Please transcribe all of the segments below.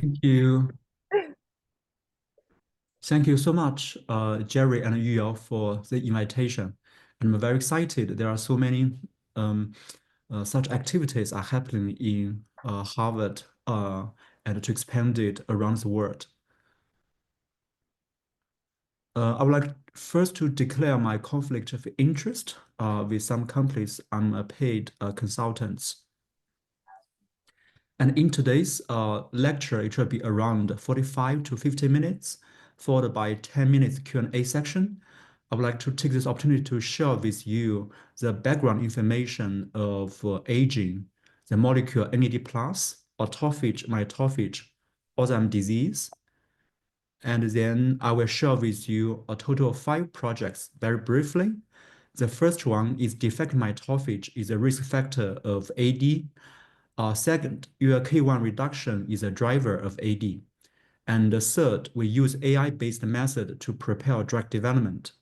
Thank you. Thank you so much, Jerry and Yuyao, for the invitation. I'm very excited. There are so many such activities are happening in Harvard and to expand it around the world. I would like first to declare my conflict of interest with some companies. I'm a paid consultant. And in today's lecture, it will be around 45 to 50 minutes, followed by 10 minutes Q&A section. I would like to take this opportunity to share with you the background information of aging, the molecule NAD+, autophagy, mitophagy, Alzheimer's disease. And then I will share with you a total of 5 projects very briefly. The first one is defective mitophagy is a risk factor of AD. Second, your K1 reduction is a driver of AD. And the third, we use AI-based method to prepare drug development.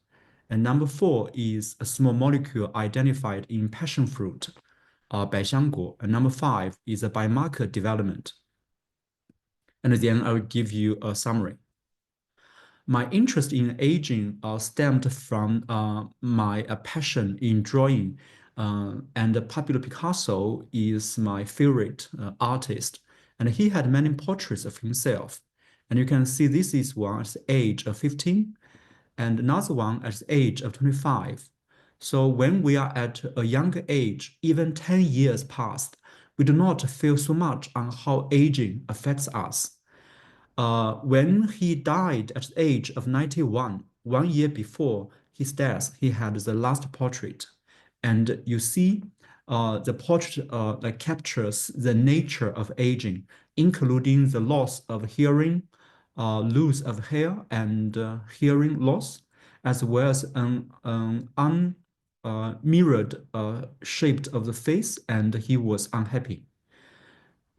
And number 4 is a small molecule identified in passion fruit, Baixiangguo. And number 5 is a biomarker development. And then I will give you a summary. My interest in aging stemmed from my passion in drawing. And Pablo Picasso is my favorite artist. And he had many portraits of himself. And you can see this is one at the age of 15 and another one at the age of 25. So when we are at a younger age, even 10 years past, we do not feel so much on how aging affects us. When he died at the age of 91, 1 year before his death, he had the last portrait. And you see the portrait that captures the nature of aging, including the loss of hearing, loss of hair, and hearing loss, as well as an unmirrored shape of the face, and he was unhappy.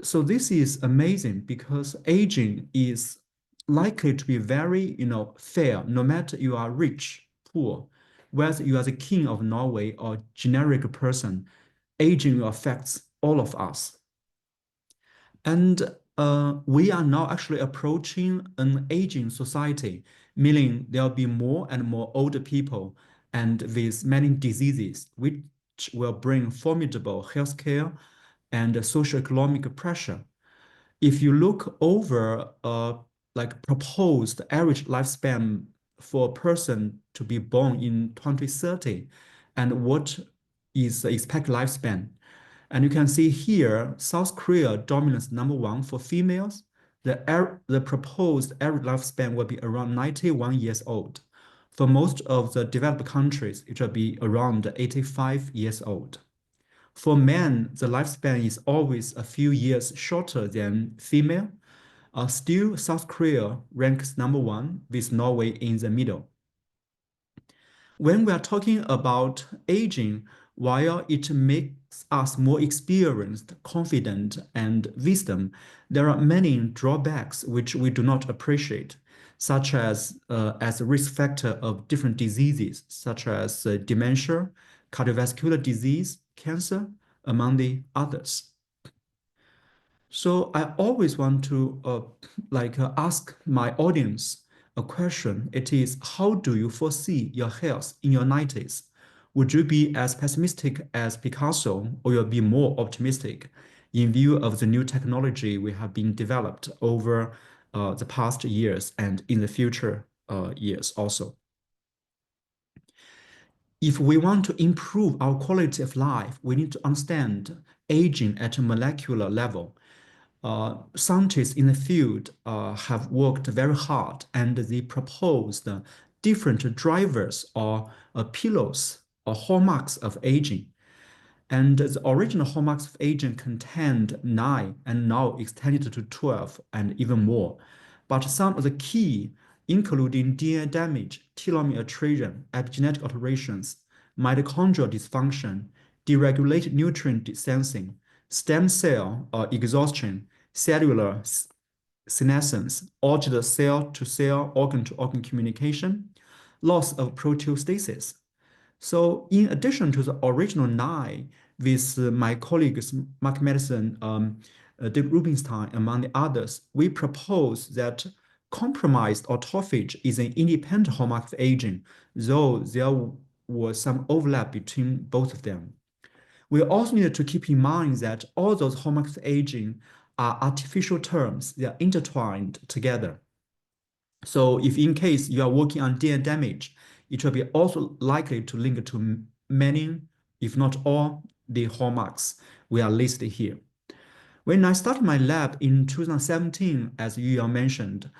So this is amazing because aging is likely to be very, fair, no matter you are rich, poor, whether you are the king of Norway or generic person, aging affects all of us. And we are now actually approaching an aging society, meaning there'll be more and more older people and with many diseases, which will bring formidable healthcare and socioeconomic pressure. If you look over like proposed average lifespan for a person to be born in 2030 and what is the expected lifespan, and you can see here, South Korea dominates #1 for females. The proposed average lifespan will be around 91 years old. For most of the developed countries, it will be around 85 years old. For men, the lifespan is always a few years shorter than female. Still, South Korea ranks #1 with Norway in the middle. When we are talking about aging, while it makes us more experienced, confident, and wisdom, there are many drawbacks which we do not appreciate, such as a risk factor of different diseases, such as dementia, cardiovascular disease, cancer, among the others. So I always want to ask my audience a question. It is, how do you foresee your health in your 90s? Would you be as pessimistic as Picasso, or you'll be more optimistic in view of the new technology we have been developed over the past years and in the future years also? If we want to improve our quality of life, we need to understand aging at a molecular level. Scientists in the field have worked very hard and they proposed different drivers or pillars or hallmarks of aging. And the original hallmarks of aging contained 9 and now extended to 12 and even more. But some of the key, including DNA damage, telomere attrition, epigenetic alterations, mitochondrial dysfunction, deregulated nutrient sensing, stem cell exhaustion, cellular senescence, altered cell-to-cell, organ-to-organ communication, loss of proteostasis. So in addition to the original 9, with my colleagues, Mark Madison, David Rubinstein, among the others, we propose that compromised autophagy is an independent hallmark of aging, though there was some overlap between both of them. We also need to keep in mind that all those hallmarks of aging are artificial terms. They are intertwined together. So if in case you are working on DNA damage, it will be also likely to link to many, if not all, the hallmarks we are listed here. When I started my lab in 2017, as Yuyao mentioned,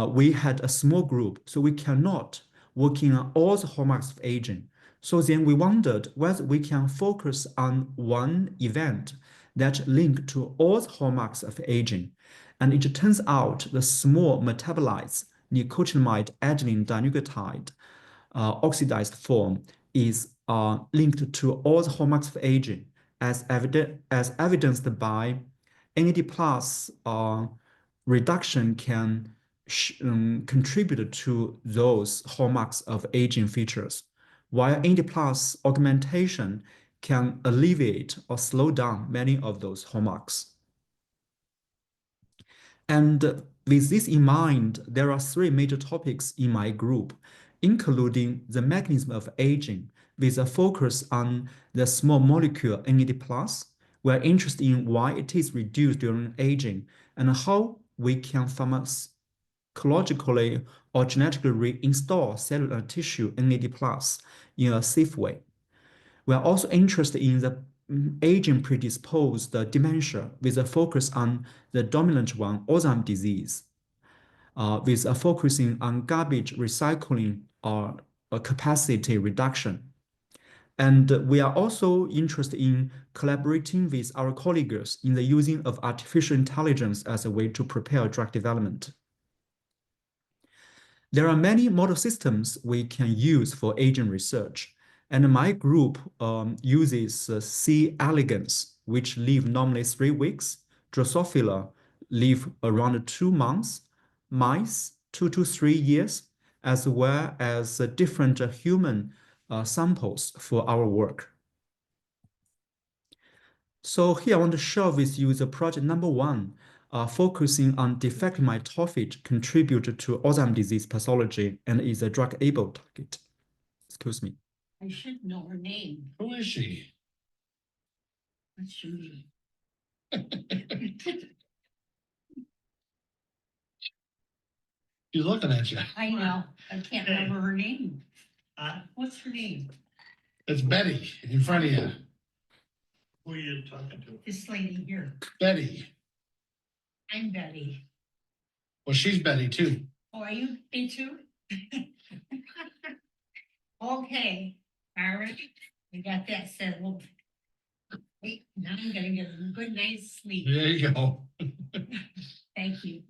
we had a small group, so we cannot working on all the hallmarks of aging. So then we wondered whether we can focus on one event that linked to all the hallmarks of aging. And it turns out the small metabolites, nicotinamide adenine dinucleotide, oxidized form, is linked to all the hallmarks of aging, as evidenced by NAD plus reduction can contribute to those hallmarks of aging features, while NAD plus augmentation can alleviate or slow down many of those hallmarks. And with this in mind, there are three major topics in my group, including the mechanism of aging, with a focus on the small molecule NAD+. We're interested in why it is reduced during aging and how we can pharmacologically or genetically reinstall cellular tissue NAD+ in a safe way. We are also interested in the aging predisposed dementia with a focus on the dominant one, Alzheimer's disease, with a focusing on garbage recycling or capacity reduction. And we are also interested in collaborating with our colleagues in the using of artificial intelligence as a way to prepare drug development. There are many model systems we can use for aging research. And my group uses C. elegans, which live normally 3 weeks, Drosophila live around 2 months, mice 2 to 3 years, as well as different human samples for our work. So here I want to share with you the project number 1, focusing on defective mitophagy contributed to Alzheimer's disease pathology and is a drug-able target. Excuse me. I should know her name. Who is she? What's her name? She's looking at you. I know. I can't remember her name. What's her name? It's Betty in front of you. Who are you talking to? This lady here. Betty. I'm Betty. Well, she's Betty too. Oh, are you me too? Okay. All right. We got that settled. Wait, now I'm gonna get a good night's sleep. There you go. Thank you.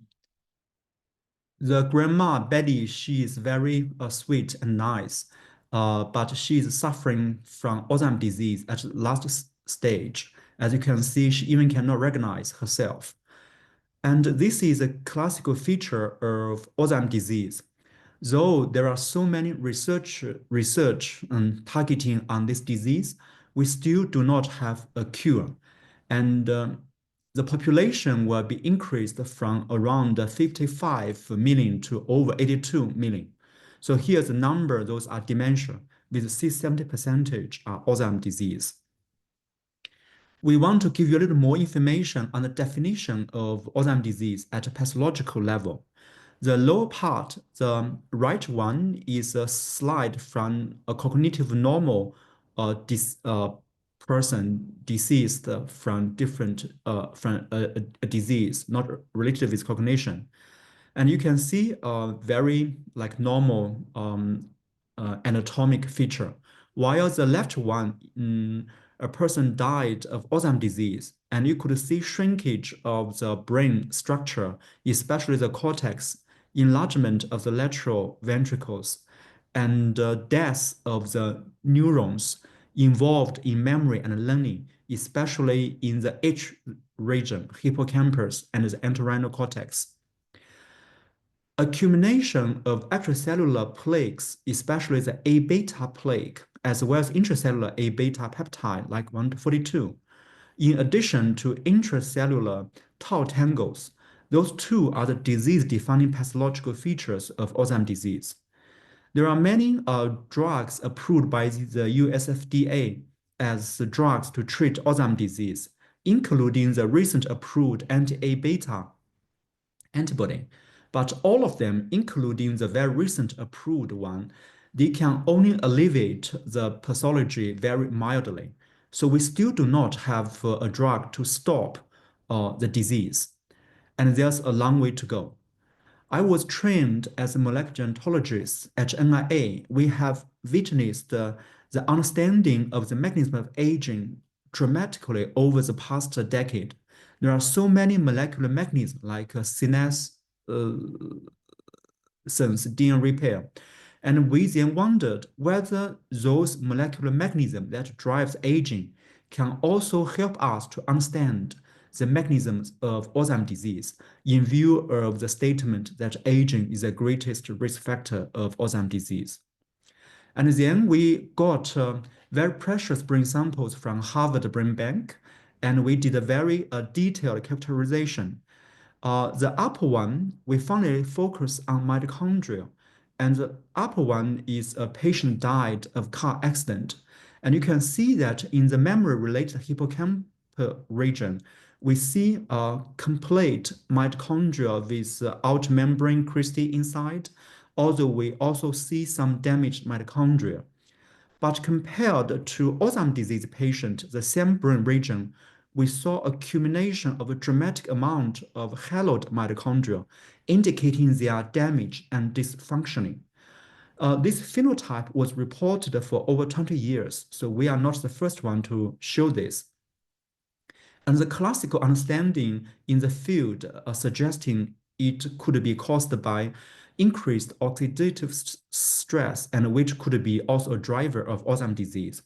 The grandma, Betty, she is very sweet and nice, but she is suffering from Alzheimer's disease at the last stage. As you can see, she even cannot recognize herself. And this is a classical feature of Alzheimer's disease. Though there are so many research targeting on this disease, we still do not have a cure. And the population will be increased from around 55 million to over 82 million. So here's the number, those are dementia, with 70% are Alzheimer's disease. We want to give you a little more information on the definition of Alzheimer's disease at a pathological level. The lower part, the right one, is a slide from a cognitive normal person deceased from a disease not related with cognition. And you can see a very like normal anatomic feature. While the left one, a person died of Alzheimer's disease, and you could see shrinkage of the brain structure, especially the cortex, enlargement of the lateral ventricles, and death of the neurons involved in memory and learning, especially in the H region, hippocampus, and the entorhinal cortex. Accumulation of extracellular plaques, especially the A-beta plaque, as well as intracellular A-beta peptide like 1 to 42, in addition to intracellular tau tangles. Those two are the disease-defining pathological features of Alzheimer's disease. There are many drugs approved by the US FDA as drugs to treat Alzheimer's disease, including the recent approved anti-A beta antibody. But all of them, including the very recent approved one, they can only alleviate the pathology very mildly. So we still do not have a drug to stop the disease. And there's a long way to go. I was trained as a molecular gerontologist at NIA. We have witnessed the understanding of the mechanism of aging dramatically over the past decade. There are so many molecular mechanisms like senescence, DNA repair. And we then wondered whether those molecular mechanisms that drives aging can also help us to understand the mechanisms of Alzheimer's disease in view of the statement that aging is the greatest risk factor of Alzheimer's disease. And then we got very precious brain samples from Harvard Brain Bank, and we did a very detailed characterization. The upper one, we finally focus on mitochondria. And the upper one is a patient died of car accident. And you can see that in the memory-related hippocampal region, we see a complete mitochondria with outer membrane crystal inside, although we also see some damaged mitochondria. But compared to Alzheimer's disease patient, the same brain region, we saw accumulation of a dramatic amount of haloid mitochondria, indicating they are damaged and dysfunctioning. This phenotype was reported for over 20 years, so we are not the first one to show this. And the classical understanding in the field suggesting it could be caused by increased oxidative stress, and which could be also a driver of Alzheimer's disease.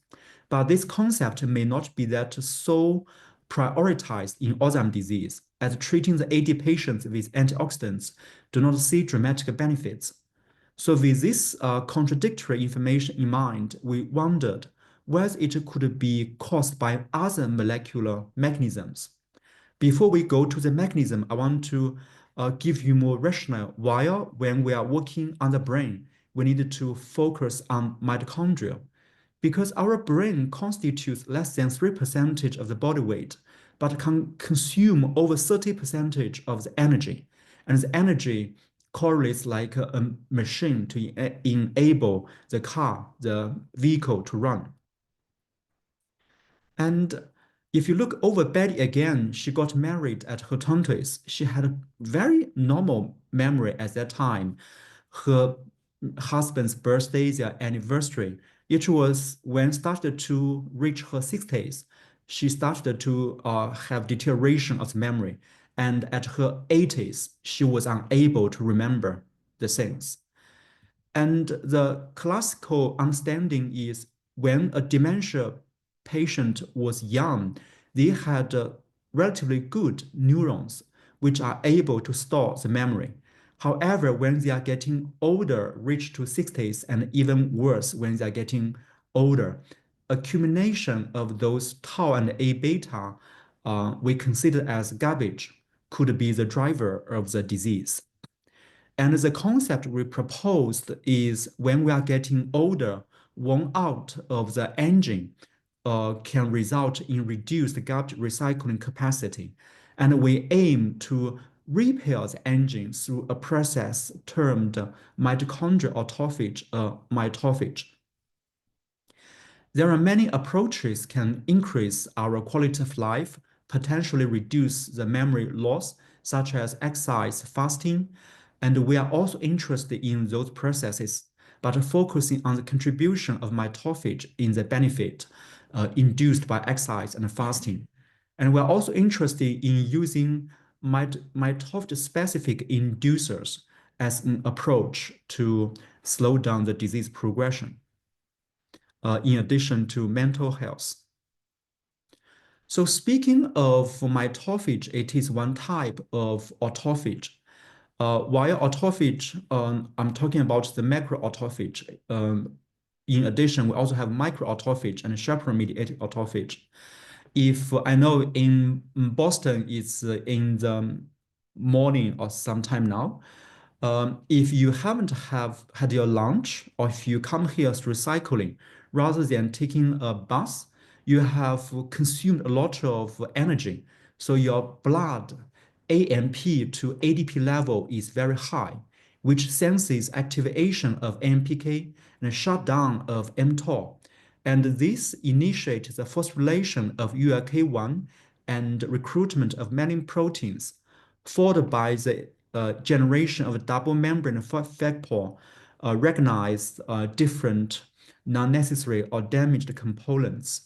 But this concept may not be that so prioritized in Alzheimer's disease, as treating the AD patients with antioxidants do not see dramatic benefits. So with this contradictory information in mind, we wondered whether it could be caused by other molecular mechanisms. Before we go to the mechanism, I want to give you more rationale. While when we are working on the brain, we need to focus on mitochondria, because our brain constitutes less than 3% of the body weight, but can consume over 30% of the energy. And the energy correlates like a machine to enable the car, the vehicle to run. And if you look over Betty again, she got married at her 20s. She had a very normal memory at that time. Her husband's birthday, their anniversary, it was when started to reach her 60s, she started to have deterioration of memory. And at her 80s, she was unable to remember the things. And the classical understanding is when a dementia patient was young, they had relatively good neurons, which are able to store the memory. However, when they are getting older, reach to 60s, and even worse, when they are getting older, accumulation of those tau and A beta we consider as garbage could be the driver of the disease. And the concept we proposed is when we are getting older, worn out of the engine can result in reduced garbage recycling capacity. And we aim to repair the engine through a process termed mitochondrial autophagy, mitophagy. There are many approaches can increase our quality of life, potentially reduce the memory loss, such as exercise, fasting, and we are also interested in those processes, but focusing on the contribution of mitophagy in the benefit induced by exercise and fasting. And we're also interested in using mitophagy-specific inducers as an approach to slow down the disease progression, in addition to mental health. So speaking of mitophagy, it is one type of autophagy. While autophagy, I'm talking about the macroautophagy. In addition, we also have microautophagy and chaperone-mediated autophagy. if I know in Boston it's in the morning or sometime now. If you haven't have had your lunch or if you come here through cycling rather than taking a bus, you have consumed a lot of energy. So your blood AMP to ADP level is very high, which senses activation of AMPK and shutdown of mTOR. And this initiates the phosphorylation of ULK1 and recruitment of many proteins, followed by the generation of double membrane factor recognize different non-necessary or damaged components,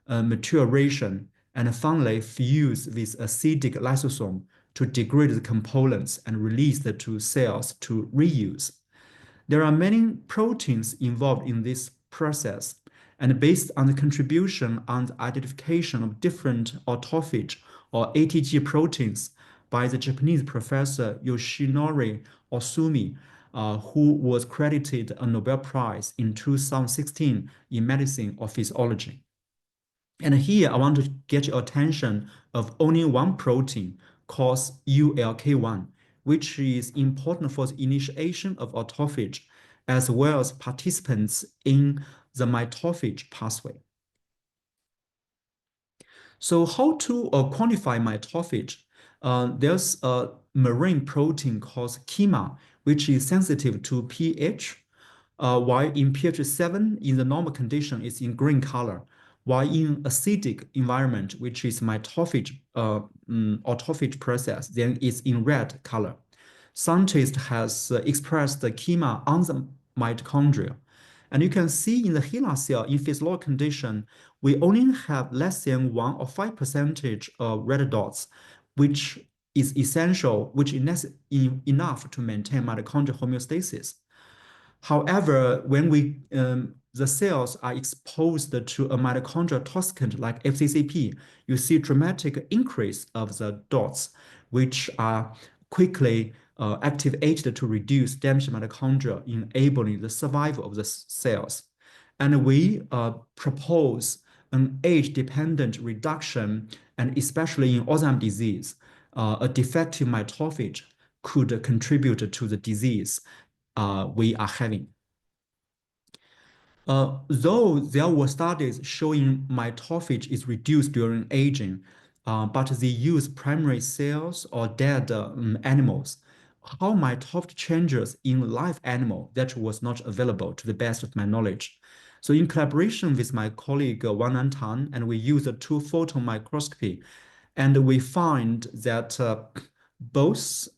maturation, and finally fuse with acidic lysosome to degrade the components and release the to cells to reuse. There are many proteins involved in this process, and based on the contribution on the identification of different autophagy or ATG proteins by the Japanese professor Yoshinori Osumi, who was credited a Nobel Prize in 2016 in medicine or physiology. And here I want to get your attention of only one protein called ULK1, which is important for the initiation of autophagy, as well as participants in the mitophagy pathway. So how to quantify mitophagy? There's a marine protein called KIMA, which is sensitive to pH, while in pH 7 in the normal condition is in green color, while in acidic environment, which is mitophagy autophagy process, then it's in red color. Scientist has expressed the KIMA on the mitochondria. And you can see in the HeLa cell in physiological condition, we only have less than 1 or 5% of red dots, which is essential, which is enough to maintain mitochondrial homeostasis. However, when the cells are exposed to a mitochondrial toxicant like FCCP, you see dramatic increase of the dots, which are quickly activated to reduce damaged mitochondria, enabling the survival of the cells. And we propose an age-dependent reduction, and especially in Alzheimer's disease, a defective mitophagy could contribute to the disease we are having. Though there were studies showing mitophagy is reduced during aging, but they use primary cells or dead animals. How mitophagy changes in live animal, that was not available to the best of my knowledge. So in collaboration with my colleague Wang Tan, and we use a two-photon microscopy, and we find that both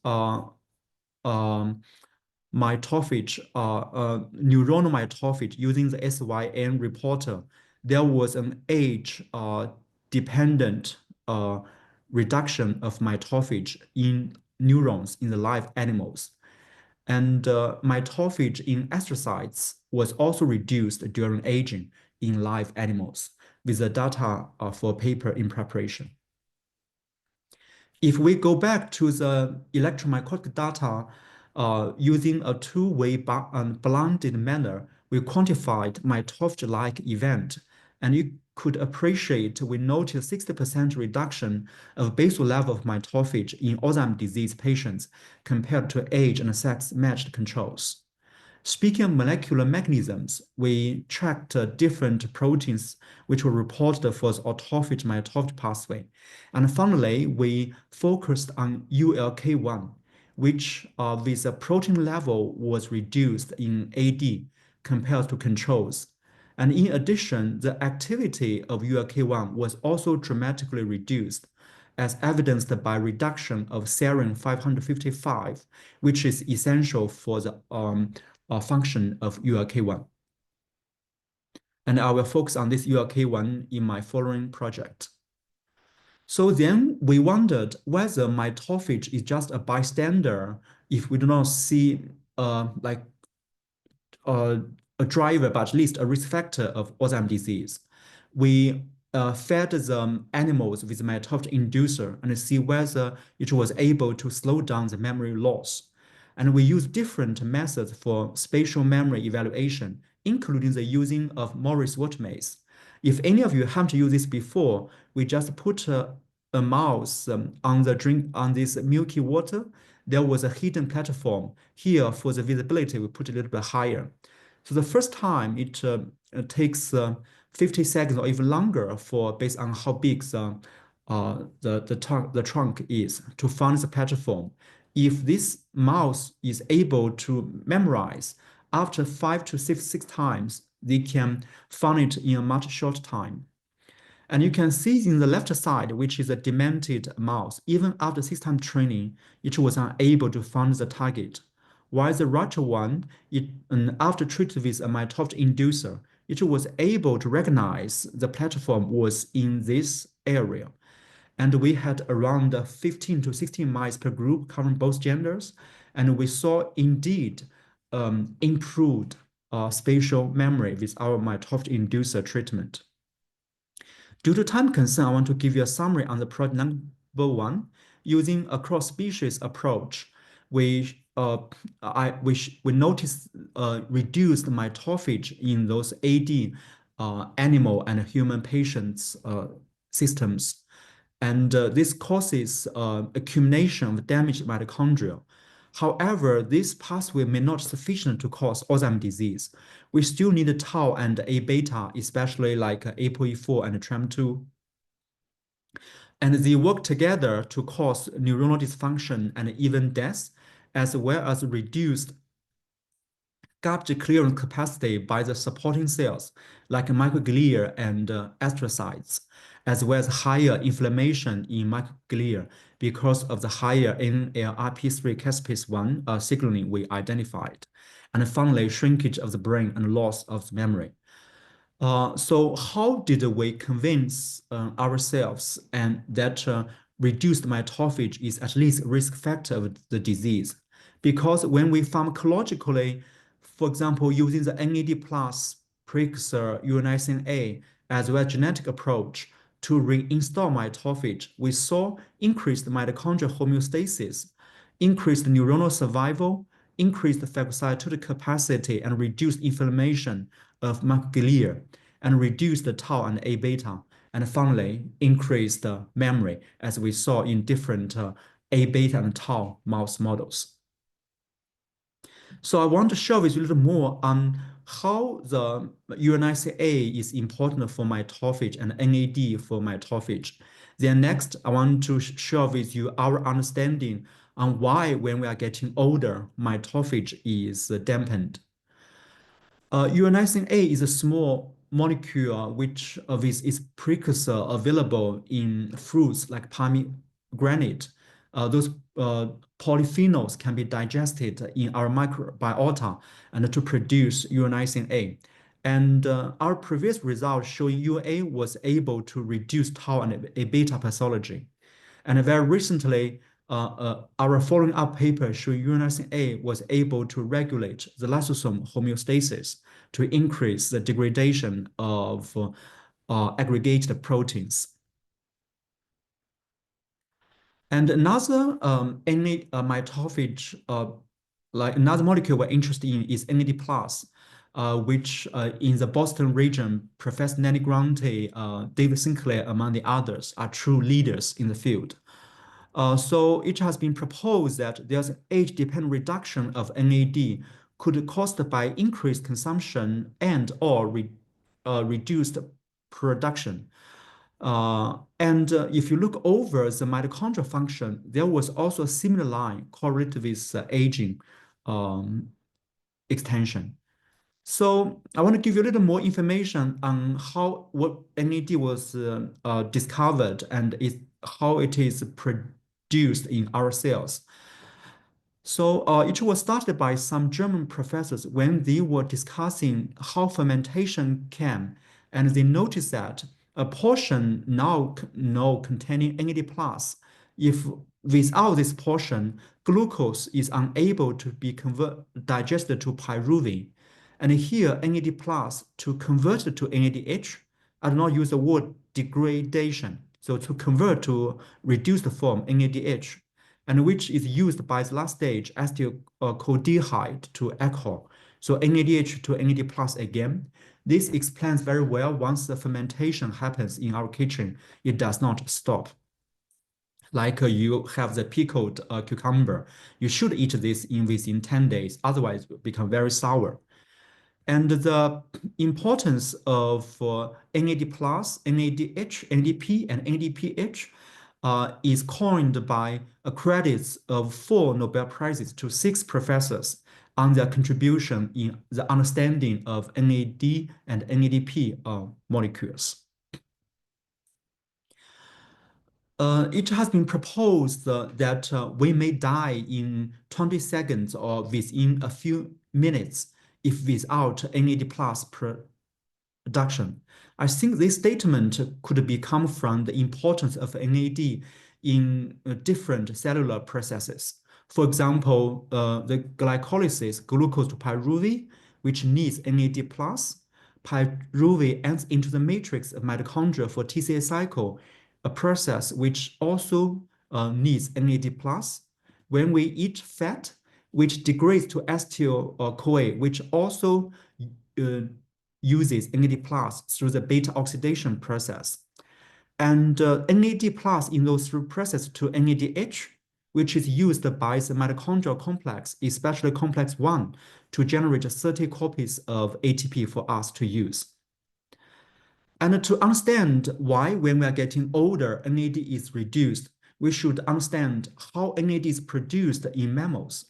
mitophagy, neuronal mitophagy using the SYN reporter, there was an age-dependent reduction of mitophagy in neurons in the live animals. And mitophagy in astrocytes was also reduced during aging in live animals, with the data for paper in preparation. If we go back to the electron microscopy data, using a two-way blinded manner, we quantified mitophagy-like event, and you could appreciate we noticed 60% reduction of basal level of mitophagy in Alzheimer's disease patients compared to age and sex-matched controls. Speaking of molecular mechanisms, we tracked different proteins which were reported for the autophagy mitophagy pathway. And finally, we focused on ULK1, which with a protein level was reduced in AD compared to controls. And in addition, the activity of ULK1 was also dramatically reduced, as evidenced by reduction of serine 555, which is essential for the function of ULK1. And I will focus on this ULK1 in my following project. So then we wondered whether mitophagy is just a bystander if we do not see like a driver, but at least a risk factor of Alzheimer's disease. We fed the animals with mitophagy inducer and see whether it was able to slow down the memory loss. And we use different methods for spatial memory evaluation, including the using of Morris Watt maze. If any of you haven't used this before, we just put a mouse on this milky water. There was a hidden platform. Here for the visibility, we put a little bit higher. So the first time it takes 50 seconds or even longer based on how big the trunk is to find the platform. If this mouse is able to memorize, after 5 to 6 times, they can find it in a much short time. And you can see in the left side, which is a demented mouse, even after 6 times training, it was unable to find the target. While the right one, after treated with a mitophagy inducer, it was able to recognize the platform was in this area. And we had around 15 to 16 mice per group covering both genders. And we saw indeed improved spatial memory with our mitophagy inducer treatment. Due to time concern, I want to give you a summary on the project number 1. Using a cross-species approach, we noticed reduced mitophagy in those AD animal and human patients systems. And this causes accumulation of damaged mitochondria. However, this pathway may not be sufficient to cause Alzheimer's disease. We still need tau and A beta, especially like ApoE4 and TREM2. And they work together to cause neuronal dysfunction and even death, as well as reduced garbage clearance capacity by the supporting cells like microglia and astrocytes, as well as higher inflammation in microglia because of the higher NLRP3 caspase-1 signaling we identified, and finally shrinkage of the brain and loss of memory. So how did we convince ourselves and that reduced mitophagy is at least a risk factor of the disease? Because when we pharmacologically, for example, using the NAD plus precursor uronidine A as well as genetic approach to reinstall mitophagy, we saw increased mitochondrial homeostasis, increased neuronal survival, increased phagocytotic capacity, and reduced inflammation of microglia, and reduced the tau and A beta, and finally increased memory, as we saw in different A beta and tau mouse models. So I want to share with you a little more on how the uronidine A is important for mitophagy and NAD for mitophagy. Then next, I want to share with you our understanding on why when we are getting older, mitophagy is dampened. Uronidine A is a small molecule which with its precursor available in fruits like pomegranate. Those polyphenols can be digested in our microbiota and to produce uronidine A. And our previous results show UA was able to reduce tau and A beta pathology. And very recently, our following up paper showing uronidine A was able to regulate the lysosome homeostasis to increase the degradation of aggregated proteins. And another mitophagy, like another molecule we're interested in is NAD+, which in the Boston region, Professor Nanny Grante, David Sinclair, among the others, are true leaders in the field. So it has been proposed that there's age-dependent reduction of NAD could be caused by increased consumption and or reduced production. And if you look over the mitochondrial function, there was also a similar line correlated with aging extension. So I want to give you a little more information on what NAD was discovered and how it is produced in our cells. So it was started by some German professors when they were discussing how fermentation can, and they noticed that a portion now containing NAD+, if without this portion, glucose is unable to be digested to pyruvate. And here, NAD+ to convert it to NADH, I do not use the word degradation. So to convert to reduced form NADH, and which is used by the last stage acetylcholine to alcohol. So NADH to NAD+ again. This explains very well once the fermentation happens in our kitchen, it does not stop. Like you have the pickled cucumber, you should eat this within 10 days, otherwise it will become very sour. And the importance of NAD+, NADH, NADP, and NADPH is coined by credits of 4 Nobel Prizes to 6 professors on their contribution in the understanding of NAD and NADP molecules. It has been proposed that we may die in 20 seconds or within a few minutes if without NAD+ production. I think this statement could become from the importance of NAD in different cellular processes. For example, the glycolysis glucose to pyruvate, which needs NAD+. Pyruvate enters into the matrix of mitochondria for TCA cycle, a process which also needs NAD+. When we eat fat, which degrades to acetyl-CoA, which also uses NAD+ through the beta oxidation process. And NAD+ in those through process to NADH, which is used by the mitochondrial complex, especially complex 1, to generate 30 copies of ATP for us to use. And to understand why when we are getting older, NAD is reduced, we should understand how NAD is produced in mammals.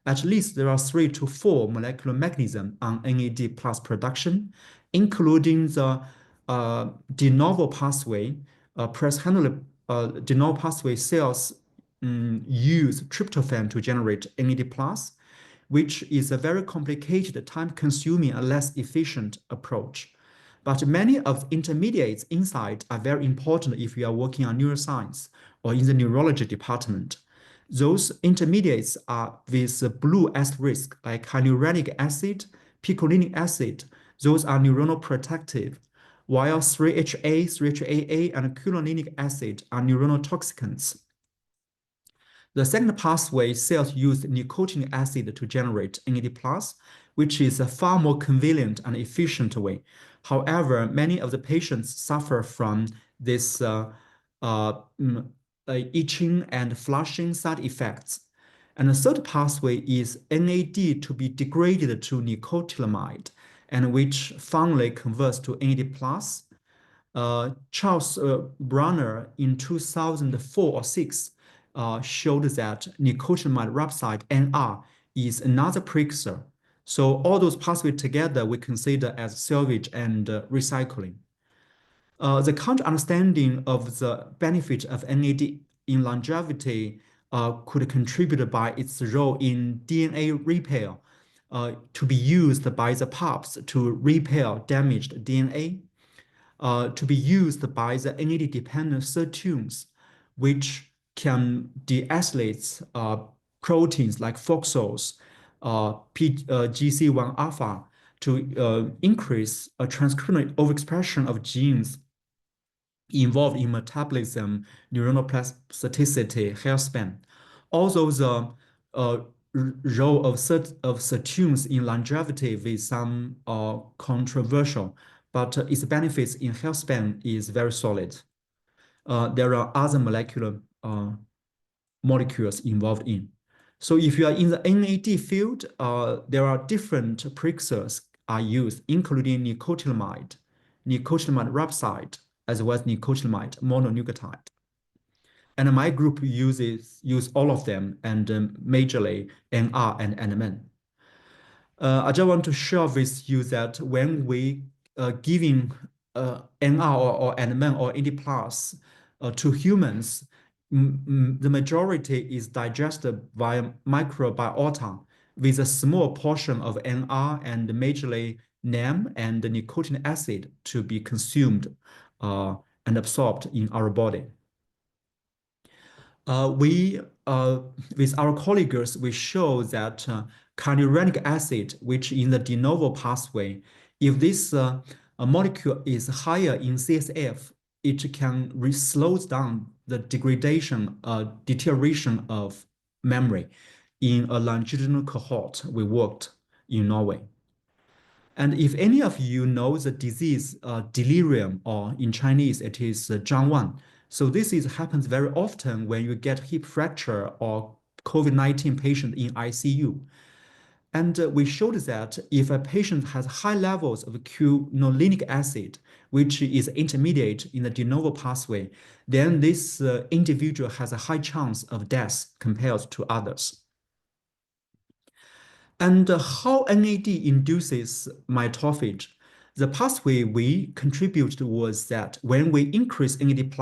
At least there are 3 to 4 molecular mechanisms on NAD+ production, including the de novo pathway. De novo pathway cells use tryptophan to generate NAD+, which is a very complicated, time-consuming, and less efficient approach. But many of the intermediates inside are very important if you are working on neuroscience or in the neurology department. Those intermediates are with blue asterisk, like hyaluronic acid, picolinic acid. Those are neuronal protective, while 3-HA, 3-HAA, and culoninic acid are neuronal toxicants. The second pathway, cells use nicotinic acid to generate NAD+, which is a far more convenient and efficient way. However, many of the patients suffer from this itching and flushing side effects. And the third pathway is NAD to be degraded to nicotinamide, and which finally converts to NAD+. Charles Brunner in 2004 or 6 showed that nicotinamide riboside NR is another precursor. So all those pathways together we consider as salvage and recycling. The current understanding of the benefit of NAD in longevity could contribute by its role in DNA repair, to be used by the pups to repair damaged DNA, to be used by the NAD-dependent sirtuins, which can deacylate proteins like foxols, GC1 alpha, to increase a transcriptional overexpression of genes involved in metabolism, neuronal plasticity, hair span. Also, the role of sirtuins in longevity with some controversial, but its benefits in hair span is very solid. There are other molecular molecules involved in. So if you are in the NAD field, there are different precursors are used, including nicotinamide riboside, as well as nicotinamide mononucleotide. And my group use all of them, and majorly NR and NMN. I just want to share with you that when we giving NR or NMN or NAD+ to humans, the majority is digested via microbiota with a small portion of NR and majorly NAM and the nicotinic acid to be consumed and absorbed in our body. With our colleagues, we show that hyaluronic acid, which in the de novo pathway, if this molecule is higher in CSF, it can slow down the deterioration of memory in a longitudinal cohort we worked in Norway. And if any of you know the disease delirium, or in Chinese it is Zhangwan. So this happens very often when you get hip fracture or COVID-19 patient in ICU. And we showed that if a patient has high levels of quinolinic acid, which is intermediate in the de novo pathway, then this individual has a high chance of death compared to others. And how NAD induces mitophagy? The pathway we contributed was that when we increase NAD+,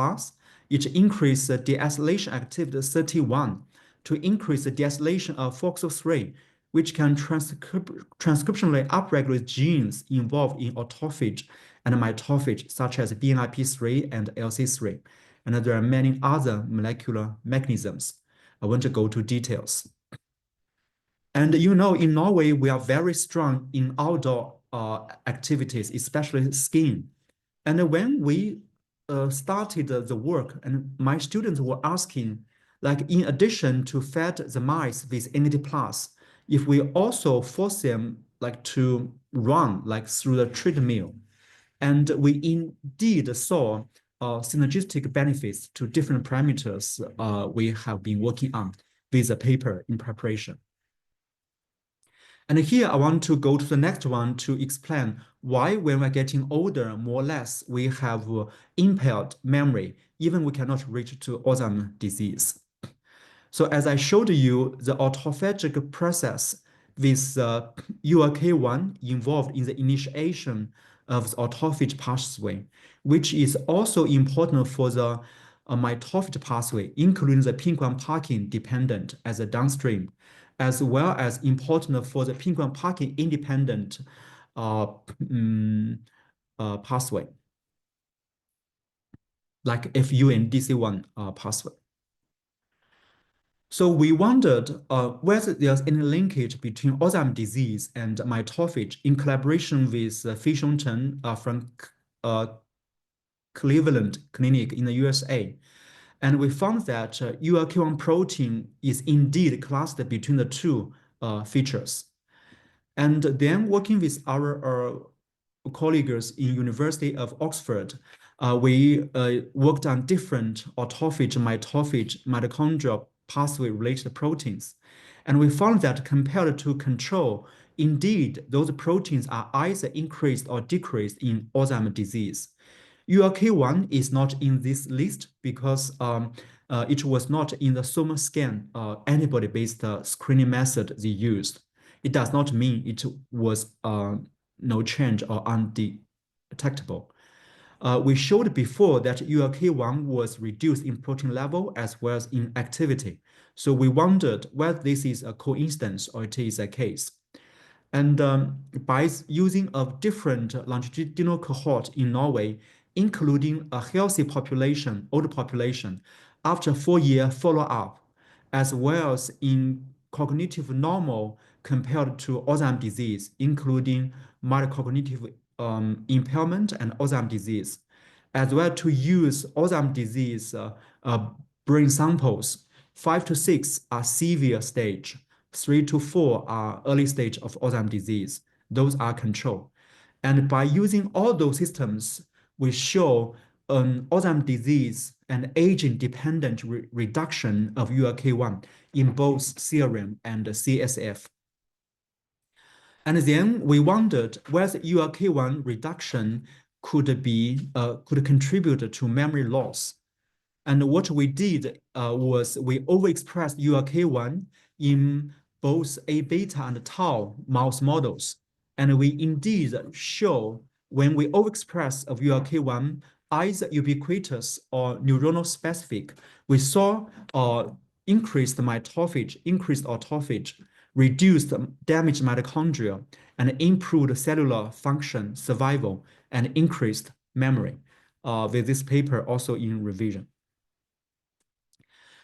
it increases the deacylation activity 31 to increase the deacylation of FOXO3, which can transcriptionally upregulate genes involved in autophagy and mitophagy, such as BNIP3 and LC3. And there are many other molecular mechanisms. I want to go to details. And in Norway, we are very strong in outdoor activities, especially skiing. And when we started the work, and my students were asking, like, in addition to fed the mice with NAD+, if we also force them like to run like through the treadmill, and we indeed saw synergistic benefits to different parameters we have been working on with the paper in preparation. And here I want to go to the next one to explain why when we're getting older, more or less, we have impaired memory, even we cannot reach to Alzheimer's disease. So as I showed you, the autophagic process with ULK1 involved in the initiation of the autophagy pathway, which is also important for the mitophagy pathway, including the pink1 dependent as a downstream, as well as important for the pink1 independent pathway, like FU and DC1 pathway. So we wondered whether there's any linkage between Alzheimer's disease and mitophagy in collaboration with Fei Fang from Cleveland Clinic in the USA. And we found that ULK1 protein is indeed clustered between the two features. And then working with our colleagues in University of Oxford, we worked on different autophagy, mitophagy, mitochondrial pathway-related proteins. And we found that compared to control, indeed, those proteins are either increased or decreased in Alzheimer's disease. ULK1 is not in this list because it was not in the SomaScan antibody-based screening method they used. It does not mean it was no change or undetectable. We showed before that ULK1 was reduced in protein level as well as in activity. So we wondered whether this is a coincidence or it is a case. And by using a different longitudinal cohort in Norway, including a healthy population, older population, after 4-year follow-up, as well as in cognitive normal compared to Alzheimer's disease, including mild cognitive impairment and Alzheimer's disease, as well to use Alzheimer's disease brain samples. 5 to 6 are severe stage, 3 to 4 are early stage of Alzheimer's disease. Those are control. And by using all those systems, we show Alzheimer's disease and aging-dependent reduction of ULK1 in both serum and CSF. And then we wondered whether ULK1 reduction could contribute to memory loss. And what we did was we overexpressed ULK1 in both A-beta and tau mouse models. And we indeed show when we overexpress of ULK1, either ubiquitous or neuronal specific, we saw increased mitophagy, increased autophagy, reduced damaged mitochondria, and improved cellular function, survival, and increased memory with this paper also in revision.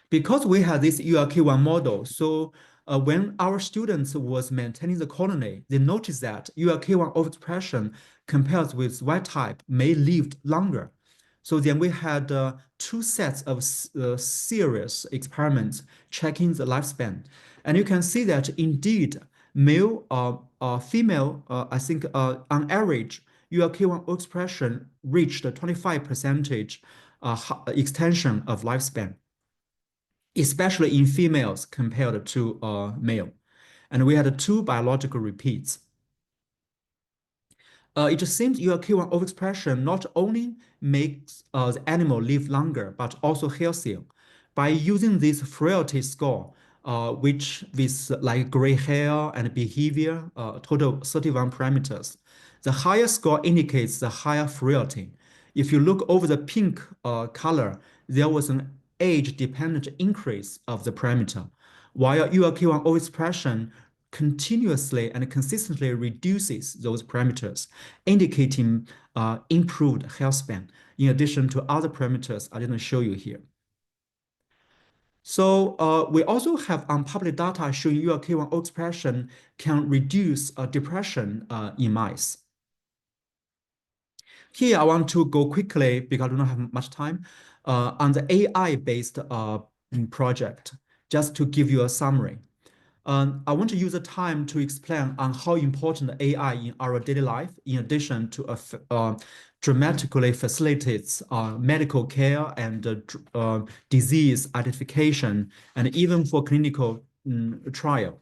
Because we had this ULK1 model, so when our students was maintaining the colony, they noticed that ULK1 overexpression compared with wild type may live longer. So then we had 2 sets of serious experiments checking the lifespan. And you can see that indeed male female, I think on average, your K1 expression reached 25% extension of lifespan, especially in females compared to male. And we had 2 biological repeats. It seems your K1 overexpression not only makes the animal live longer, but also healthier. By using this frailty score, which with like gray hair and behavior, total 31 parameters, the higher score indicates the higher frailty. If you look over the pink color, there was an age-dependent increase of the parameter, while your K1 overexpression continuously and consistently reduces those parameters, indicating improved health span, in addition to other parameters I didn't show you here. So we also have unpublished data showing your K1 expression can reduce depression in mice. Here I want to go quickly because I do not have much time on the AI-based project, just to give you a summary. I want to use the time to explain on how important AI in our daily life, in addition to dramatically facilitates medical care and disease identification, and even for clinical trial.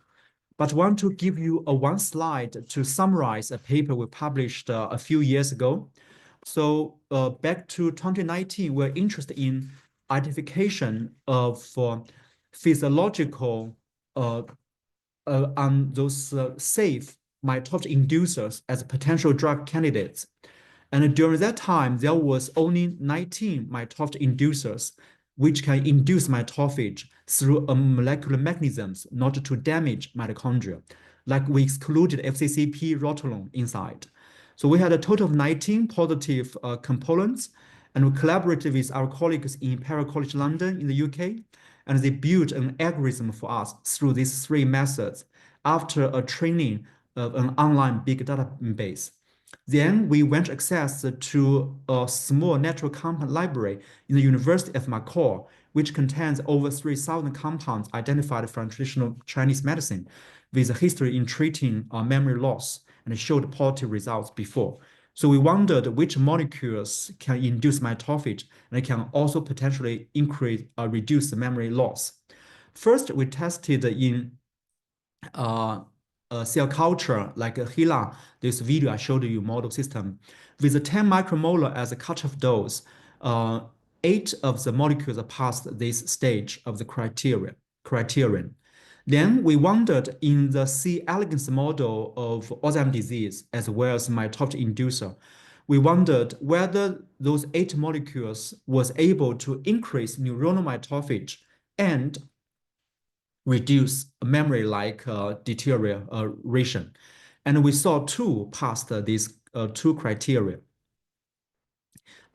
But I want to give you one slide to summarize a paper we published a few years ago. So back to 2019, we're interested in identification of physiological on those safe mitophagy inducers as potential drug candidates. And during that time, there was only 19 mitophagy inducers which can induce mitophagy through molecular mechanisms not to damage mitochondria. Like we excluded FCCP rotulon inside. So we had a total of 19 positive components, and we collaborated with our colleagues in Imperial College London in the UK, and they built an algorithm for us through these 3 methods after a training of an online big database. Then we went access to a small natural compound library in the University of McCall, which contains over 3,000 compounds identified from traditional Chinese medicine with a history in treating memory loss, and showed positive results before. So we wondered which molecules can induce mitophagy and can also potentially reduce the memory loss. First, we tested in cell culture like HeLa, this video I showed you model system, with a 10 micromolar as a cutoff dose. 8 of the molecules passed this stage of the criterion. Then we wondered in the C. elegans model of Alzheimer's disease as well as mitophagy inducer. We wondered whether those 8 molecules was able to increase neuronal mitophagy and reduce memory-like deterioration. And we saw 2 passed these 2 criteria.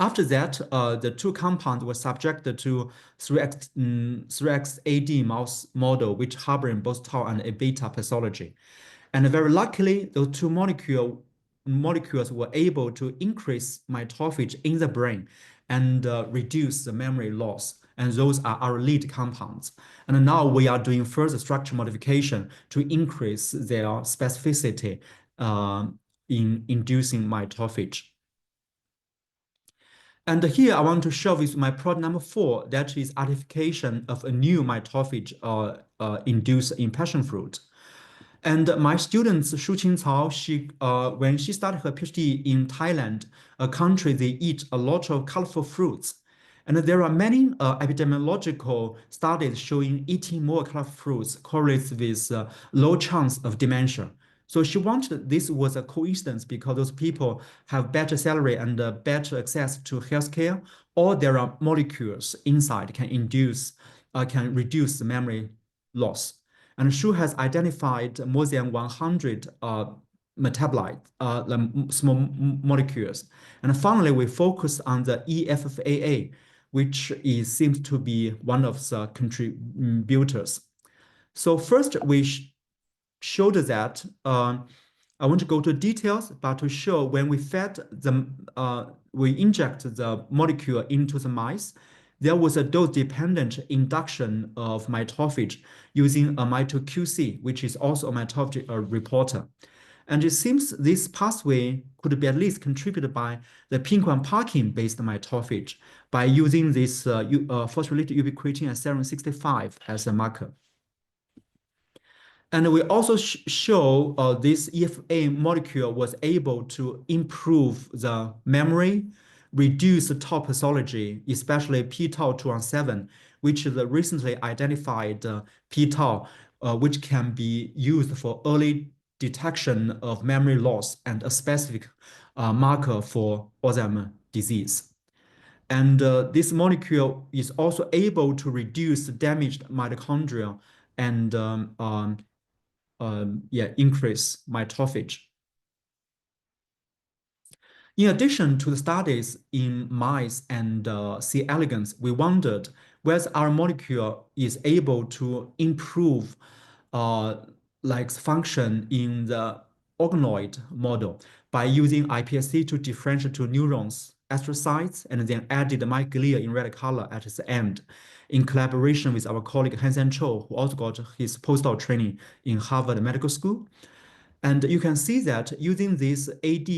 After that, the 2 compounds were subjected to 3XAD mouse model, which harboring both tau and A-beta pathology. And very luckily, those 2 molecules were able to increase mitophagy in the brain and reduce the memory loss. And those are our lead compounds. And now we are doing further structure modification to increase their specificity in inducing mitophagy. And here I want to show with my product number 4, that is identification of a new mitophagy induced in passion fruit. And my student Shu-Qing Cao, when she started her PhD in Thailand, a country they eat a lot of colorful fruits. And there are many epidemiological studies showing eating more colorful fruits correlates with low chance of dementia. So she wanted this was a coincidence because those people have better salary and better access to healthcare, or there are molecules inside can reduce the memory loss. And Shu has identified more than 100 metabolites, small molecules. And finally, we focus on the EFFAA, which seems to be one of the contributors. So first, we showed that I want to go to details, but to show when we fed them, we inject the molecule into the mice, there was a dose-dependent induction of mitophagy using a mitoQC, which is also a mitophagy reporter. And it seems this pathway could be at least contributed by the Pink1-Parkin-based mitophagy by using this phosphorylated ubiquitin and serum 65 as a marker. And we also show this EFA molecule was able to improve the memory, reduce the tau pathology, especially p-tau217, which is the recently identified p-tau, which can be used for early detection of memory loss and a specific marker for Alzheimer's disease. And this molecule is also able to reduce damaged mitochondria and increase mitophagy. In addition to the studies in mice and C. elegans, we wondered whether our molecule is able to improve function in the organoid model by using iPSC to differentiate to neurons, astrocytes, and then added microglia in red color at the end, in collaboration with our colleague Hansen Cho, who also got his postdoc training in Harvard Medical School. And you can see that using this AD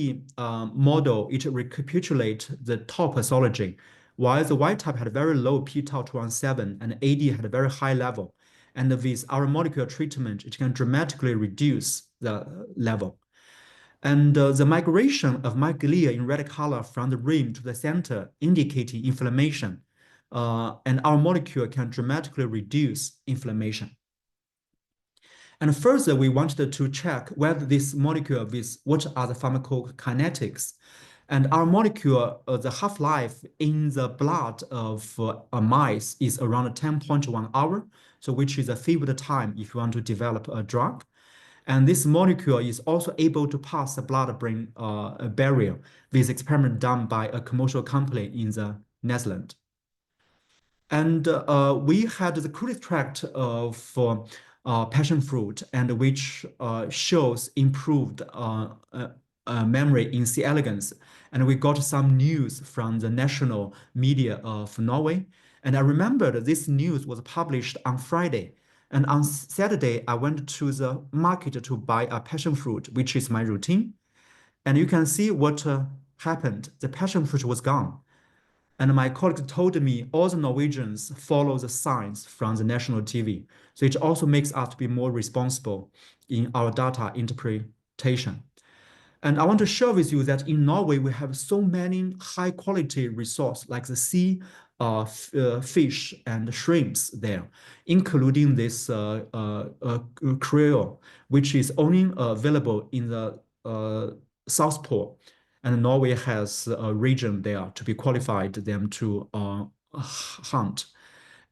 model, it recapitulates the tau pathology, while the wild type had very low p-tau217 and AD had a very high level. And with our molecular treatment, it can dramatically reduce the level. And the migration of microglia in red color from the rim to the center indicating inflammation. And our molecule can dramatically reduce inflammation. And further, we wanted to check whether this molecule what are the pharmacokinetics. And our molecule, the half-life in the blood of mice is around 10.1 hours, so which is a favorite time if you want to develop a drug. And this molecule is also able to pass the blood-brain barrier with experiment done by a commercial company in the Netherlands. And we had the crude extract of passion fruit, and which shows improved memory in C. elegans. And we got some news from the national media of Norway. And I remembered this news was published on Friday. And on Saturday, I went to the market to buy a passion fruit, which is my routine. And you can see what happened. The passion fruit was gone. And my colleague told me all the Norwegians follow the signs from the national TV. So it also makes us be more responsible in our data interpretation. And I want to share with you that in Norway, we have so many high quality resources like the sea, fish and shrimps there, including this krill, which is only available in the South Pole. And Norway has a region there to be qualified them to hunt.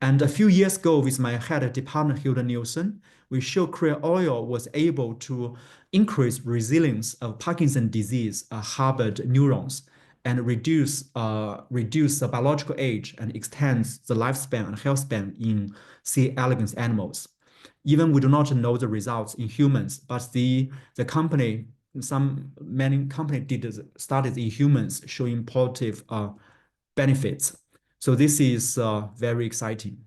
And a few years ago, with my head department, Hilda Nielsen, we showed krill oil was able to increase resilience of Parkinson's disease harbored neurons and reduce the biological age and extends the lifespan and health span in C. elegans animals. Even we do not know the results in humans, but the company, many companies did studies in humans showing positive benefits. So this is very exciting.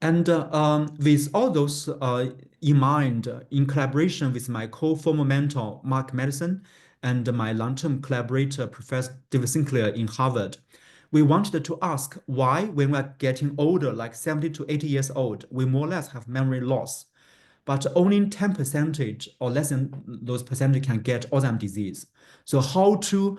And with all those in mind, in collaboration with my co-former mentor, Mark Madison, and my long-term collaborator, Professor David Sinclair in Harvard, we wanted to ask why, when we're getting older, like 70 to 80 years old, we more or less have memory loss, but only 10% or less than those percentage can get Alzheimer's disease. So how to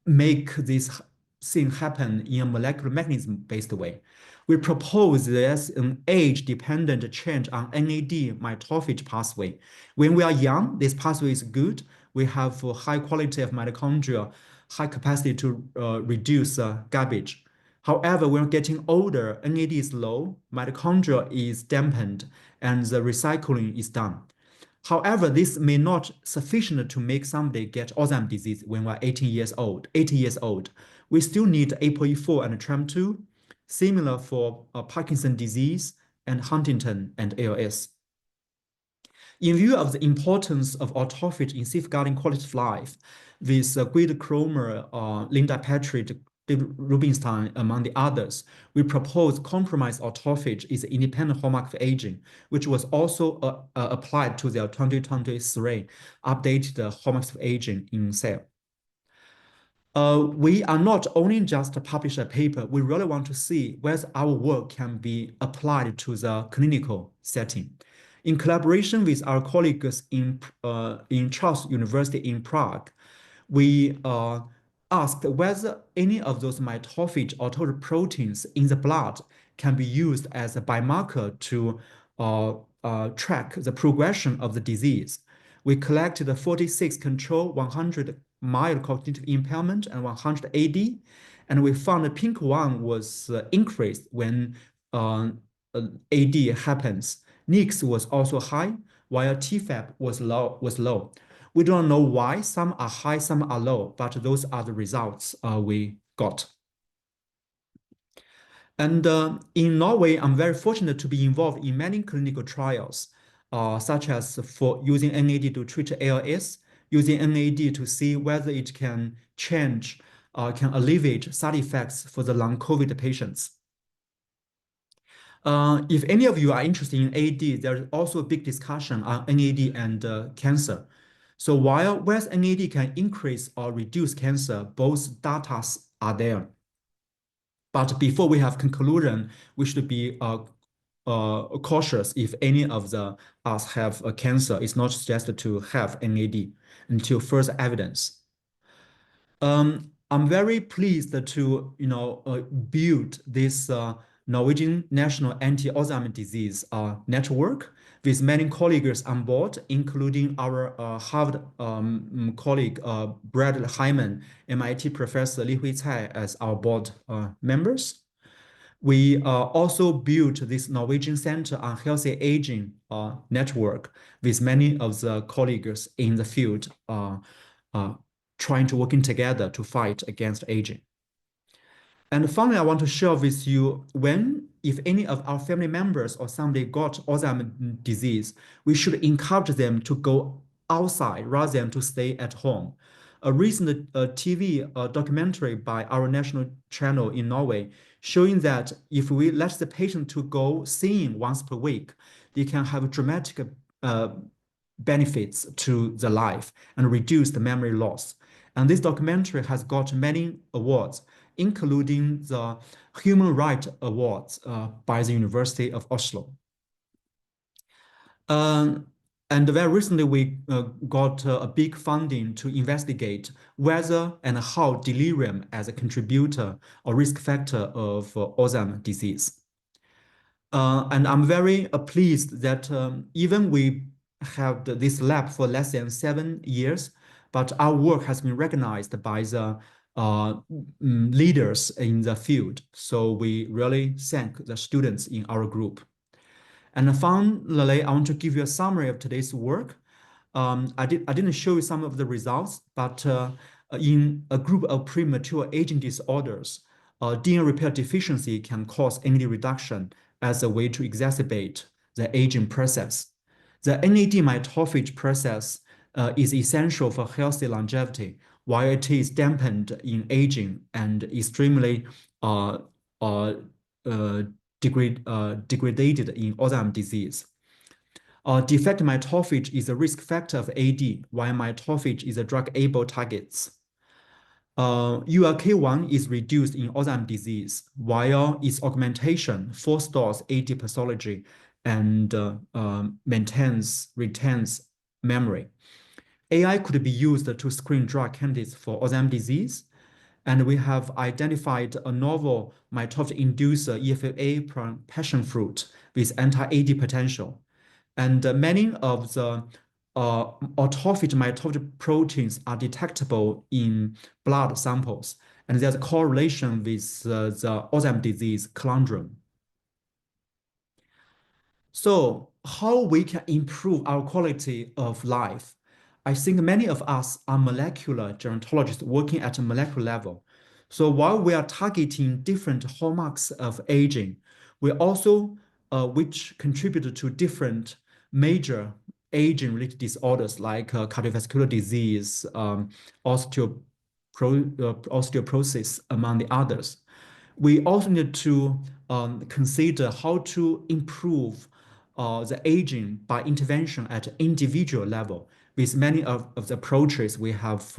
make this thing happen in a molecular mechanism-based way? We propose there's an age-dependent change on NAD mitophagy pathway. When we are young, this pathway is good. We have a high quality of mitochondria, high capacity to reduce garbage. However, when we're getting older, NAD is low, mitochondria is dampened, and the recycling is done. However, this may not sufficient to make somebody get Alzheimer's disease when we're 80 years old. We still need ApoE4 and TREM2, similar for Parkinson's disease and Huntington and ALS. In view of the importance of autophagy in safeguarding quality of life, with Guido Kromer, Linda Petrie, Rubinstein, among the others, we proposed compromised autophagy is an independent hallmark of aging, which was also applied to their 2023 updated hallmarks of aging in Cell. We are not only just publish a paper, we really want to see whether our work can be applied to the clinical setting. In collaboration with our colleagues in Charles University in Prague, we asked whether any of those mitophagy autophagy proteins in the blood can be used as a biomarker to track the progression of the disease. We collected 46 control, 100 mild cognitive impairment, and 100 AD, and we found the pink one was increased when AD happens. NIX was also high, while TFAB was low. We don't know why. Some are high, some are low, but those are the results we got. And in Norway, I'm very fortunate to be involved in many clinical trials, such as for using NAD to treat ALS, using NAD to see whether it can change, can alleviate side effects for the long COVID patients. If any of you are interested in AD, there's also a big discussion on NAD and cancer. So while whether NAD can increase or reduce cancer, both data are there. But before we have conclusion, we should be cautious if any of us have a cancer. It's not suggested to have NAD until further evidence. I'm very pleased to build this Norwegian National Anti-Alzheimer Disease network with many colleagues on board, including our Harvard colleague Brad Hyman, MIT professor Li Huicai as our board members. We also built this Norwegian Center on Healthy Aging network with many of the colleagues in the field trying to working together to fight against aging. And finally, I want to share with you if any of our family members or somebody got Alzheimer's disease, we should encourage them to go outside rather than to stay at home. A recent TV documentary by our national channel in Norway showing that if we let the patient to go seeing once per week, they can have dramatic benefits to the life and reduce the memory loss. And this documentary has got many awards, including the Human Rights Awards by the University of Oslo. And very recently, we got a big funding to investigate whether and how delirium as a contributor or risk factor of Alzheimer's disease. And I'm very pleased that even we have this lab for less than 7 years, but our work has been recognized by the leaders in the field. So we really thank the students in our group. And finally, I want to give you a summary of today's work. I didn't show you some of the results, but in a group of premature aging disorders, DNA repair deficiency can cause NAD reduction as a way to exacerbate the aging process. The NAD mitophagy process is essential for healthy longevity, while it is dampened in aging and extremely degraded in Alzheimer's disease. Defective mitophagy is a risk factor of AD, while mitophagy is a drug-able target. ULK1 is reduced in Alzheimer's disease, while its augmentation forestals AD pathology and retains memory. AI could be used to screen drug candidates for Alzheimer's disease, and we have identified a novel mitophagy inducer EFA passion fruit with anti-AD potential. And many of the autophagy mitophagy proteins are detectable in blood samples, and there's a correlation with the Alzheimer's disease conundrum. So how we can improve our quality of life? I think many of us are molecular gerontologists working at a molecular level. So while we are targeting different hallmarks of aging, we also, which contribute to different major aging-related disorders like cardiovascular disease, osteoporosis, osteoporosis, among the others. We also need to consider how to improve the aging by intervention at individual level. With many of the approaches we have,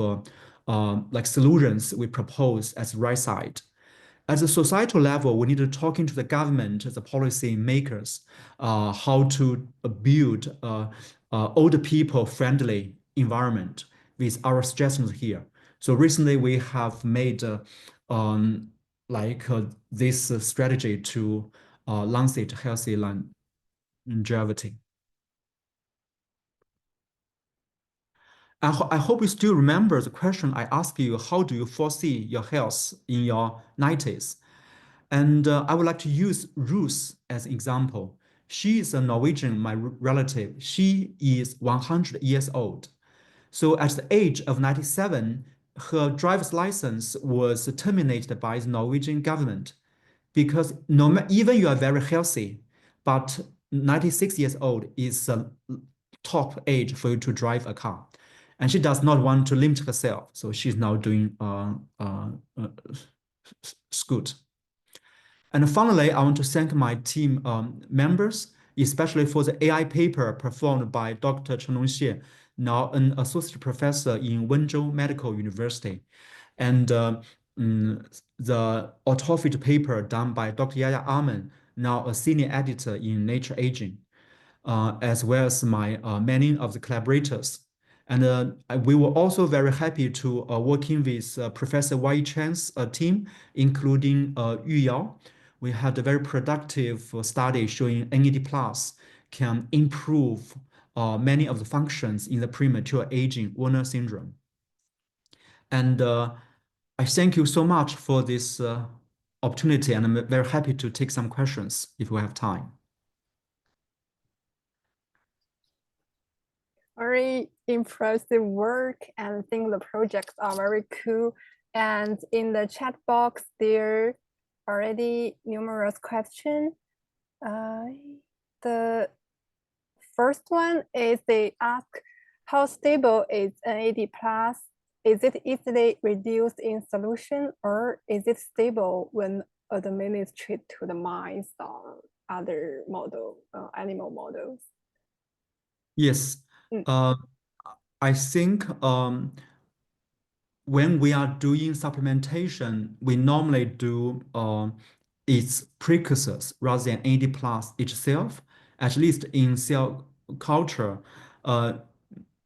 like solutions we propose as right side. At the societal level, we need to talk into the government, the policy makers, how to build older people friendly environment with our suggestions here. So recently we have made um, this strategy to launch healthy longevity. I hope you still remember the question I asked you, how do you foresee your health in your 90s? And I would like to use Ruth as an example. She is a Norwegian, my relative. She is 100 years old. So at the age of 97, her driver's license was terminated by the Norwegian government because even you are very healthy, but 96 years old is a top age for you to drive a car. And she does not want to limit herself. So she's now doing Scoot. And finally, I want to thank my team members, especially for the AI paper performed by Dr. Chen Xie, now an associate professor in Wenzhou Medical University, and the autophagy paper done by Dr. Yaya Amen, now a senior editor in Nature Aging, as well as my many of the collaborators. And we were also very happy to working with Professor Wai Chan's team, including Yuyao. We had a very productive study showing NAD plus can improve many of the functions in the premature aging Werner syndrome. And I thank you so much for this opportunity, and I'm very happy to take some questions if we have time. Very impressive work, and I think the projects are very cool. And in the chat box, there are already numerous questions. The first one is they ask, how stable is NAD plus? Is it easily reduced in solution, or is it stable when administered to the mice or other animal models? Yes. I think when we are doing supplementation, we normally do its precursors rather than NAD plus itself. At least in cell culture,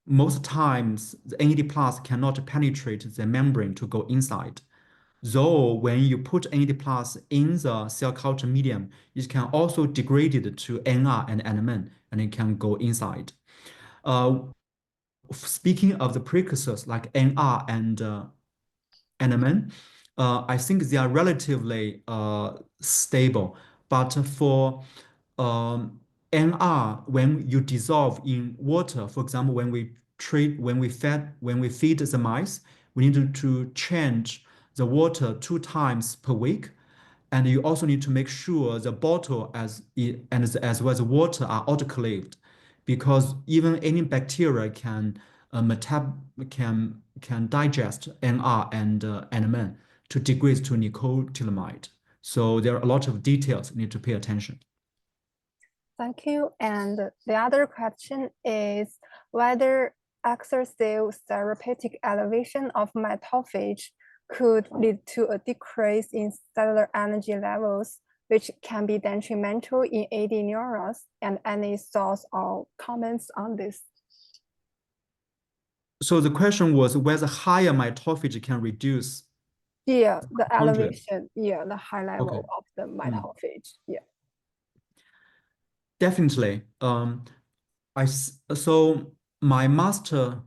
most times the NAD plus cannot penetrate the membrane to go inside. Though when you put NAD plus in the cell culture medium, it can also degrade it to NR and NMN, and it can go inside. Speaking of the precursors like NR and NMN, I think they are relatively stable. But for NR, when you dissolve in water, for example, when we feed the mice, we need to change the water 2 times per week. And you also need to make sure the bottle as well as water are autoclaved, because even any bacteria can digest NR and NMN to degrade to nicotinamide. So there are a lot of details you need to pay attention. Thank you. And the other question is whether exercise therapeutic elevation of mitophagy could lead to a decrease in cellular energy levels, which can be detrimental in AD neurons, and any thoughts or comments on this? So the question was whether higher mitophagy can reduce. Yeah, the elevation, yeah, the high level of the mitophagy, yeah. Definitely. So my master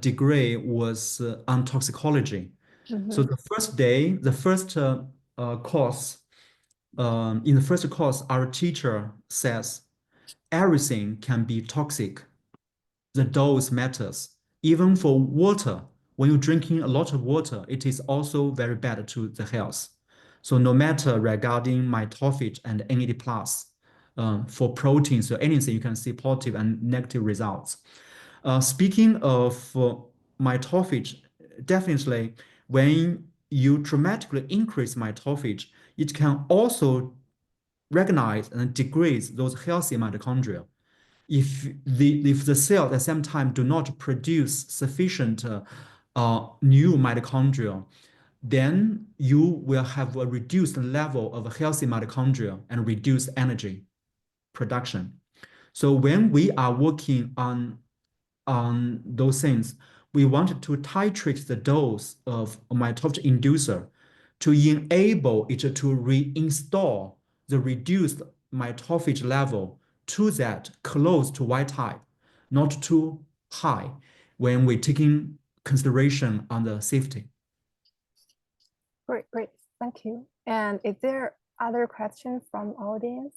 degree was on toxicology. So the first course, in the first course, our teacher says everything can be toxic. The dose matters. Even for water, when you're drinking a lot of water, it is also very bad to the health. So no matter regarding mitophagy and NAD plus, for proteins or anything, you can see positive and negative results. Speaking of mitophagy, definitely when you dramatically increase mitophagy, it can also recognize and degrade those healthy mitochondria. If the cell at the same time do not produce sufficient new mitochondria, then you will have a reduced level of healthy mitochondria and reduced energy production. So when we are working on those things, we wanted to titrate the dose of a mitophagy inducer to enable it to reinstall the reduced mitophagy level to that close to wild type, not too high when we're taking consideration on the safety. Great, great. Thank you. And is there other questions from audience?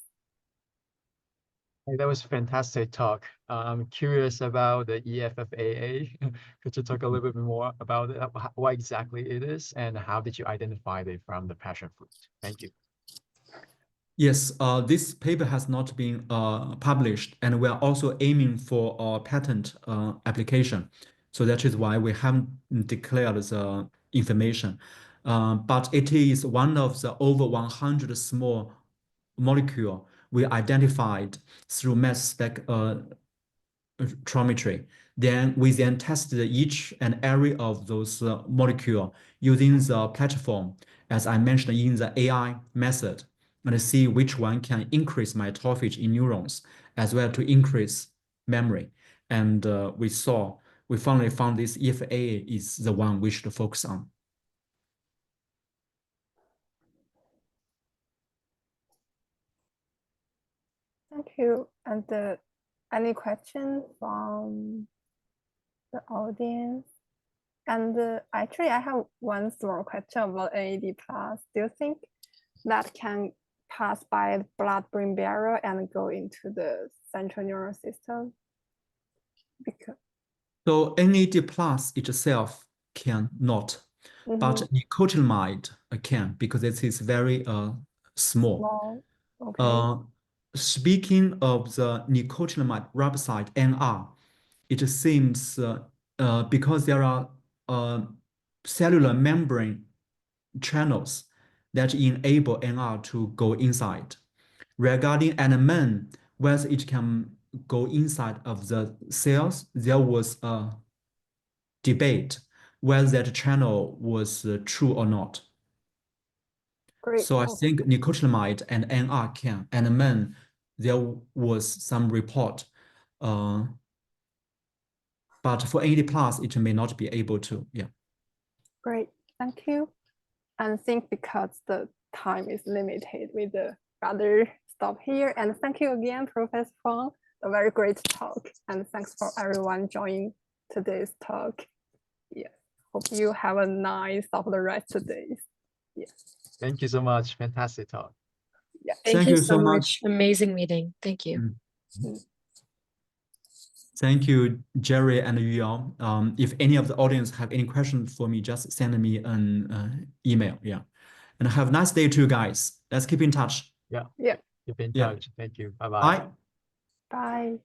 Hey, that was a fantastic talk. I'm curious about the EFFAA. Could you talk a little bit more about it, what exactly it is, and how did you identify it from the passion fruit? Thank you. Yes, this paper has not been published, and we are also aiming for a patent application. So that is why we haven't declared the information. But it is one of the over 100 small molecule we identified through mass spectrometry. Then we tested each and every of those molecule using the platform, as I mentioned, in the AI method, and see which one can increase mitophagy in neurons as well to increase memory. And we finally found this EFA is the one we should focus on. Thank you. And any question from the audience? And actually, I have one small question about NAD+. Do you think that can pass by the blood-brain barrier and go into the central nervous system? So NAD+ itself cannot, but nicotinamide can, because it is very small. Okay. Speaking of the nicotinamide riboside NR, it seems because there are cellular membrane channels that enable NR to go inside. Regarding NMN, whether it can go inside of the cells, there was a debate whether that channel was true or not. Great. So I think nicotinamide and NR can, and NMN, there was some report. But for NAD+, it may not be able to, yeah. Great, thank you. And I think because the time is limited, we'd rather stop here. And thank you again, Professor Fang, a very great talk. And thanks for everyone joining today's talk. Yes, hope you have a nice of the rest of the days. Yes. Thank you so much. Fantastic talk. Yeah. Thank you so much. Amazing meeting. Thank you. Thank you, Jerry and Yuyao. If any of the audience have any questions for me, just send me an email. Yeah. And have a nice day to you guys. Let's keep in touch. Yeah. Yeah. Keep in Yeah. touch. Thank you. Bye-bye. Bye. Bye.